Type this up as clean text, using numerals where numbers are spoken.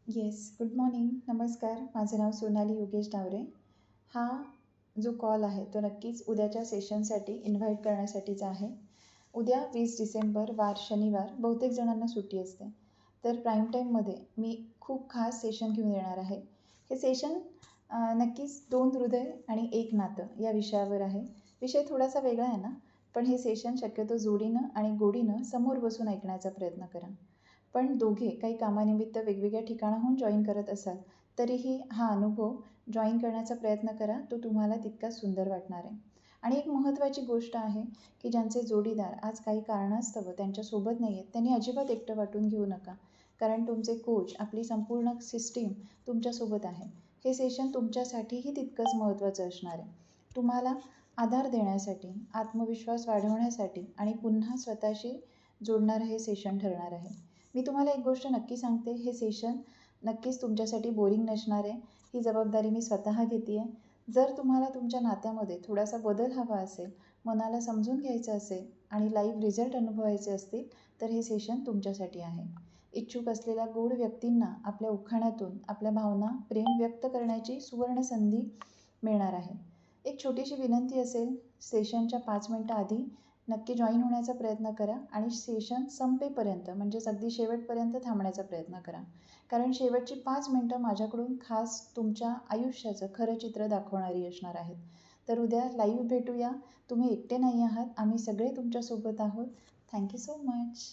Yes, good morning, नमस्कार. माझं नाव सोनाली योगेश डावरे. हा जो कॉल आहे तो नक्कीच उद्याच्या सेशनसाठी इन्व्हाइट करण्यासाठीचा आहे. उद्या 20 डिसेंबर वार शनिवार, बहुतेक जणांना सुट्टी असते. तर प्राईम टाईममध्ये मी खूप खास सेशन घेऊन येणार आहे. हे सेशन नक्कीच 2 हृदय आणि 1 नातं या विषयावर आहे. विषय थोडासा वेगळा आहे ना, पण हे सेशन शक्यतो जोडीनं आणि गोडीनं समोर बसून ऐकण्याचा प्रयत्न करा. पण दोघे काही कामानिमित्त वेगवेगळ्या ठिकाणाहून जॉईन करत असाल तरीही हा अनुभव जॉईन करण्याचा प्रयत्न करा. तो तुम्हाला तितकाच सुंदर वाटणार आहे. आणि एक महत्त्वाची गोष्ट आहे की ज्यांचे जोडीदार आज काही कारणास्तव त्यांच्यासोबत नाही आहेत, त्यांनी अजिबात एकटं वाटून घेऊ नका. कारण तुमचे कोच, आपली संपूर्ण सिस्टीम तुमच्यासोबत आहे. हे सेशन तुमच्यासाठीही तितकंच महत्त्वाचं असणार आहे. तुम्हाला आधार देण्यासाठी, आत्मविश्वास वाढवण्यासाठी आणि पुन्हा स्वतःशी जोडणारं हे सेशन ठरणार आहे. मी तुम्हाला एक गोष्ट नक्की सांगते, हे सेशन नक्कीच तुमच्यासाठी बोरिंग नसणार आहे. ही जबाबदारी मी स्वतः घेते आहे. जर तुम्हाला तुमच्या नात्यामध्ये थोडासा बदल हवा असेल, मनाला समजून घ्यायचं असेल आणि लाईव्ह रिझल्ट अनुभवायचे असतील, तर हे सेशन तुमच्यासाठी आहे. इच्छुक असलेल्या गूढ व्यक्तींना आपल्या उखाण्यातून आपल्या भावना, प्रेम व्यक्त करण्याची सुवर्ण संधी मिळणार आहे. एक छोटीशी विनंती असेल, सेशनच्या 5 मिनिटं आधी नक्की जॉईन होण्याचा प्रयत्न करा आणि सेशन संपेपर्यंत म्हणजेच अगदी शेवटपर्यंत थांबण्याचा प्रयत्न करा. कारण शेवटची 5 मिनिटं माझ्याकडून खास तुमच्या आयुष्याचं खरं चित्र दाखवणारी असणार आहेत. तर उद्या लाईव्ह भेटूया. तुम्ही एकटे नाही आहात, आम्ही सगळे तुमच्यासोबत आहोत. Thank you so much.